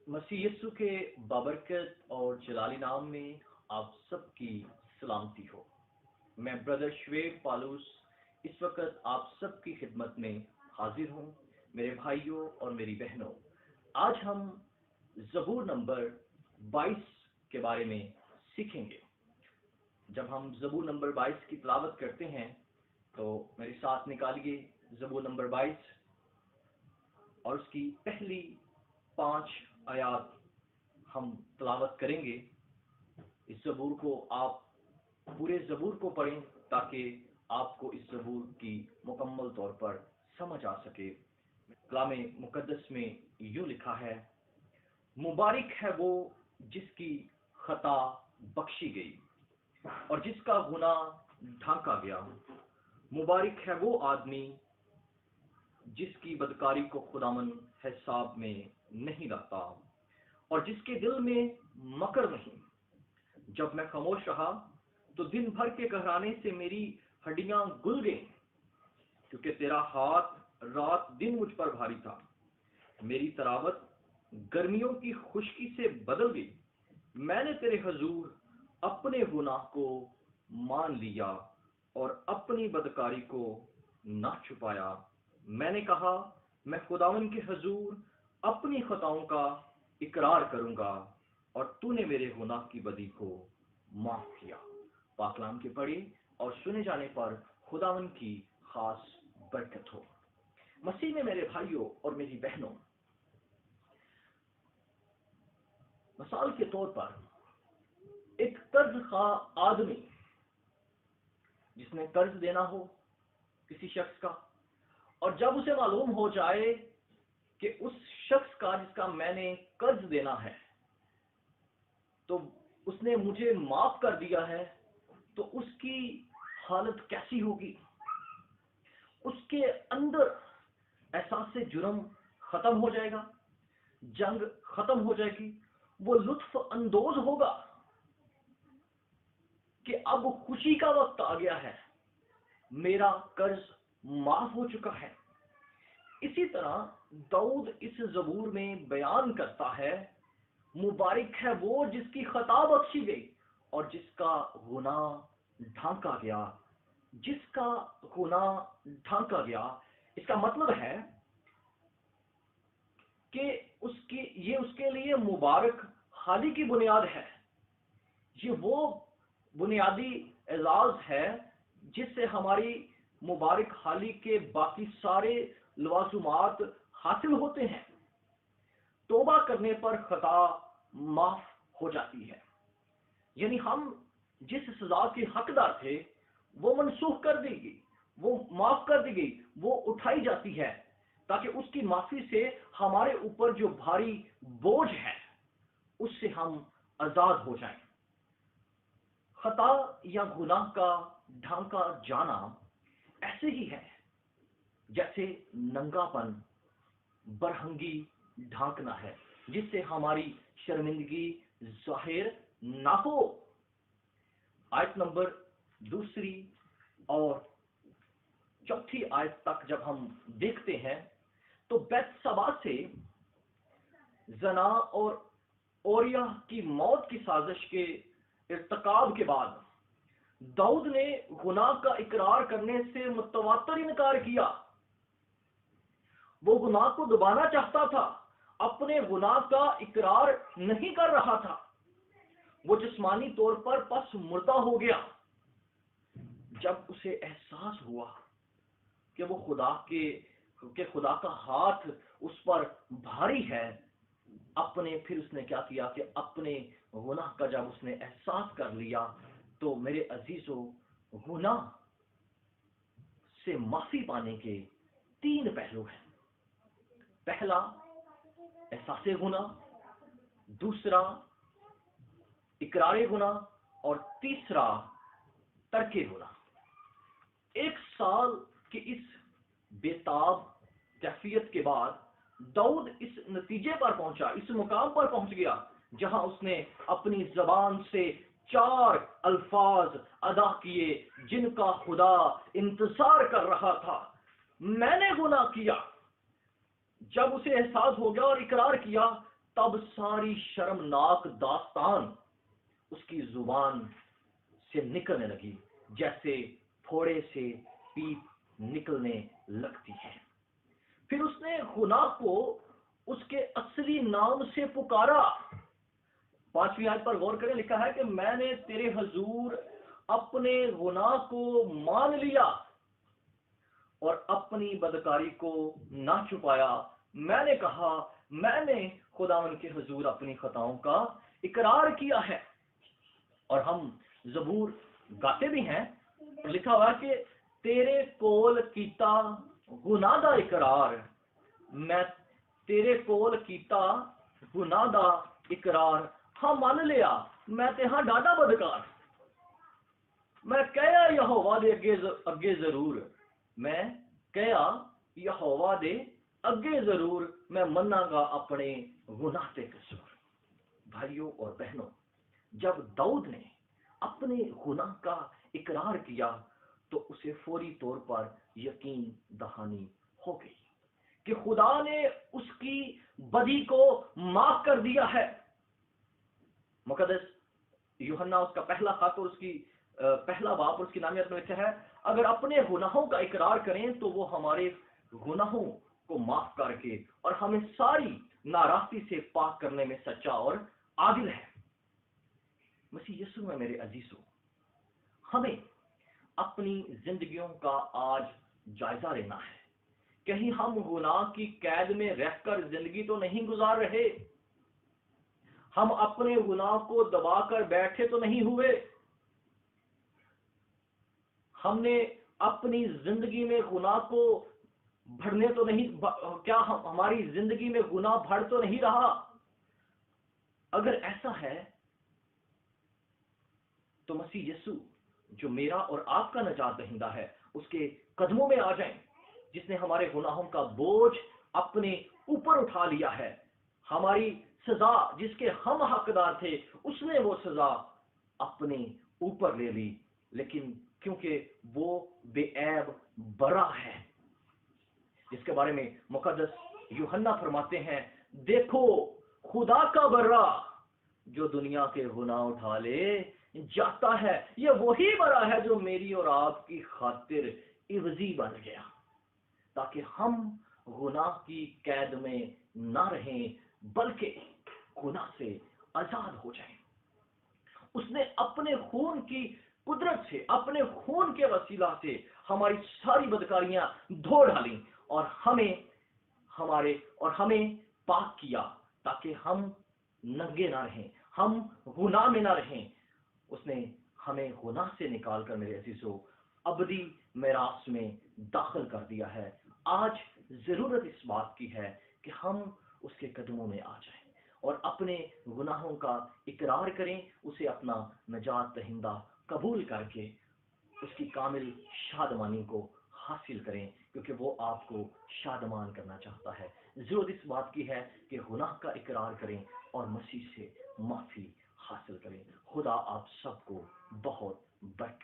مسیح یسو کے بابرکت اور جلالی نام میں آپ سب کی سلامتی ہو۔ میں بردر شعیب پالوس اس وقت آپ سب کی خدمت میں حاضر ہوں۔ میرے بھائیوں اور میری بہنوں، آج ہم زبور نمبر 22 کے بارے میں سیکھیں گے۔ جب ہم زبور نمبر 22 کی تلاوت کرتے ہیں تو میرے ساتھ نکالیے زبور نمبر 22 اور اس کی پہلی 5 آیات ہم تلاوت کریں گے۔ اس زبور کو آپ پورے زبور کو پڑھیں تاکہ آپ کو اس زبور کی مکمل طور پر سمجھ آ سکے۔ کلام مقدس میں یوں لکھا ہے، مبارک ہے وہ جس کی خطا بخشی گئی اور جس کا گناہ ڈھانکا گیا۔ مبارک ہے وہ آدمی جس کی بدکاری کو خداوند حساب میں نہیں رکھتا اور جس کے دل میں مکر نہیں۔ جب میں خاموش رہا تو دن بھر کے قہرانے سے میری ہڈیاں گل گئیں، کیونکہ تیرا ہاتھ رات دن مجھ پر بھاری تھا۔ میری تراوت گرمیوں کی خشکی سے بدل گئی۔ میں نے تیرے حضور اپنے گناہ کو مان لیا اور اپنی بدکاری کو نہ چھپایا۔ میں نے کہا، میں خداوند کے حضور اپنی خطاؤں کا اقرار کروں گا اور تو نے میرے گناہ کی بدی کو معاف کیا۔ پاک کلام کے پڑھے اور سنے جانے پر خداوند کی خاص برکت ہو۔ مسیح میں میرے بھائیوں اور میری بہنوں، مثال کے طور پر ایک قرض خواہ آدمی جس نے قرض دینا ہو کسی شخص کا، اور جب اسے معلوم ہو جائے کہ اس شخص کا جس کا میں نے قرض دینا ہے تو اس نے مجھے معاف کر دیا ہے، تو اس کی حالت کیسی ہوگی؟ اس کے اندر احساس جرم ختم ہو جائے گا، جنگ ختم ہو جائے گی، وہ لطف اندوز ہوگا کہ اب خوشی کا وقت آ گیا ہے، میرا قرض معاف ہو چکا ہے۔ اسی طرح داؤد اس زبور میں بیان کرتا ہے، مبارک ہے وہ جس کی خطا بخشی گئی اور جس کا گناہ ڈھانکا گیا۔ جس کا گناہ ڈھانکا گیا، اس کا مطلب ہے کہ یہ اس کے لیے مبارک حالی کی بنیاد ہے۔ یہ وہ بنیادی اعزاز ہے جس سے ہماری مبارک حالی کے باقی سارے لوازمات حاصل ہوتے ہیں۔ توبہ کرنے پر خطا معاف ہو جاتی ہے، یعنی ہم جس سزا کے حقدار تھے وہ منسوخ کر دی گئی، وہ معاف کر دی گئی، وہ اٹھائی جاتی ہے تاکہ اس کی معافی سے ہمارے اوپر جو بھاری بوجھ ہے اس سے ہم آزاد ہو جائیں۔ خطا یا گناہ کا ڈھانکا جانا ایسے ہی ہے جیسے ننگا پن برہنگی ڈھانکنا ہے، جس سے ہماری شرمندگی ظاہر نہ ہو۔ آیت نمبر 2 اور 4 آیت تک جب ہم دیکھتے ہیں تو بیت سبا سے زنا اور اوریا کی موت کی سازش کے ارتکاب کے بعد داؤد نے گناہ کا اقرار کرنے سے متواتر انکار کیا۔ وہ گناہ کو دبانا چاہتا تھا، اپنے گناہ کا اقرار نہیں کر رہا تھا۔ وہ جسمانی طور پر پس مردہ ہو گیا جب اسے احساس ہوا کہ وہ خدا کا ہاتھ اس پر بھاری ہے۔ پھر اس نے کیا کیا کہ اپنے گناہ کا جب اس نے احساس کر لیا تو میرے عزیزو، گناہ سے معافی پانے کے 3 پہلو ہیں۔ پہلا احساس گناہ، دوسرا اقرار گناہ، اور تیسرا ترک گناہ۔ 1 سال کی اس بےتاب کیفیت کے بعد داؤد اس نتیجے پر پہنچا، اس مقام پر پہنچ گیا جہاں اس نے اپنی زبان سے 4 الفاظ ادا کیے جن کا خدا انتظار کر رہا تھا۔ میں نے گناہ کیا۔ جب اسے احساس ہو گیا اور اقرار کیا تب ساری شرمناک داستان اس کی زبان سے نکلنے لگی جیسے پھوڑے سے پیپ نکلنے لگتی ہے۔ پھر اس نے گناہ کو اس کے اصلی نام سے پکارا۔ 5ویں آیت پر غور کریں، لکھا ہے کہ میں نے تیرے حضور اپنے گناہ کو مان لیا اور اپنی بدکاری کو نہ چھپایا۔ میں نے کہا میں نے خداوند کے حضور اپنی خطاؤں کا اقرار کیا ہے۔ اور ہم زبور گاتے بھی ہیں، لکھا ہوا کہ تیرے کول کیتا گناہ دا اقرار، میں تیرے کول کیتا گناہ دا اقرار، ہاں مان لیا میں تے ہاں ڈاڈا بدکار، میں کہیا یہوہ دے اگے ضرور، میں کہیا یہوہ دے اگے ضرور، میں منا گا اپنے گناہ تے قصور۔ بھائیوں اور بہنوں، جب داؤد نے اپنے گناہ کا اقرار کیا تو اسے فوری طور پر یقین دہانی ہو گئی کہ خدا نے اس کی بدی کو معاف کر دیا ہے۔ مقدس یوحنا اس کا پہلا خط اور اس کی پہلا باب اور اس کی نامیت میں لکھا ہے، اگر اپنے گناہوں کا اقرار کریں تو وہ ہمارے گناہوں کو معاف کر کے اور ہمیں ساری ناراستی سے پاک کرنے میں سچا اور عادل ہے۔ مسیح یسوع میں میرے عزیزوں، ہمیں اپنی زندگیوں کا آج جائزہ لینا ہے۔ کہیں ہم گناہ کی قید میں رہ کر زندگی تو نہیں گزار رہے، ہم اپنے گناہ کو دبا کر بیٹھے تو نہیں ہوئے، ہم نے اپنی زندگی میں گناہ کو بڑھنے تو نہیں، کیا ہماری زندگی میں گناہ بڑھ تو نہیں رہا؟ اگر ایسا ہے تو مسیح یسوع جو میرا اور آپ کا نجات دہندہ ہے، اس کے قدموں میں آ جائیں، جس نے ہمارے گناہوں کا بوجھ اپنے اوپر اٹھا لیا ہے۔ ہماری سزا جس کے ہم حقدار تھے، اس نے وہ سزا اپنے اوپر لے لی، لیکن کیونکہ وہ بے عیب برا ہے، جس کے بارے میں مقدس یوحنا فرماتے ہیں، دیکھو خدا کا برا جو دنیا کے گناہ اٹھا لے جاتا ہے، یہ وہی برا ہے جو میری اور آپ کی خاطر عوضی بن گیا، تاکہ ہم گناہ کی قید میں نہ رہیں بلکہ گناہ سے آزاد ہو جائیں۔ اس نے اپنے خون کی قدرت سے، اپنے خون کے وسیلہ سے ہماری ساری بدکاریاں دھو ڈالیں اور ہمیں پاک کیا، تاکہ ہم ننگے نہ رہیں، ہم گناہ میں نہ رہیں۔ اس نے ہمیں گناہ سے نکال کر میرے عزیزو ابدی میراث میں داخل کر دیا ہے۔ آج ضرورت اس بات کی ہے کہ ہم اس کے قدموں میں آ جائیں اور اپنے گناہوں کا اقرار کریں، اسے اپنا نجات دہندہ قبول کر کے اس کی کامل شادمانی کو حاصل کریں، کیونکہ وہ آپ کو شادمان کرنا چاہتا ہے۔ ضرورت اس بات کی ہے کہ گناہ کا اقرار کریں اور مسیح سے معافی حاصل کریں۔ خدا آپ سب کو بہت برکت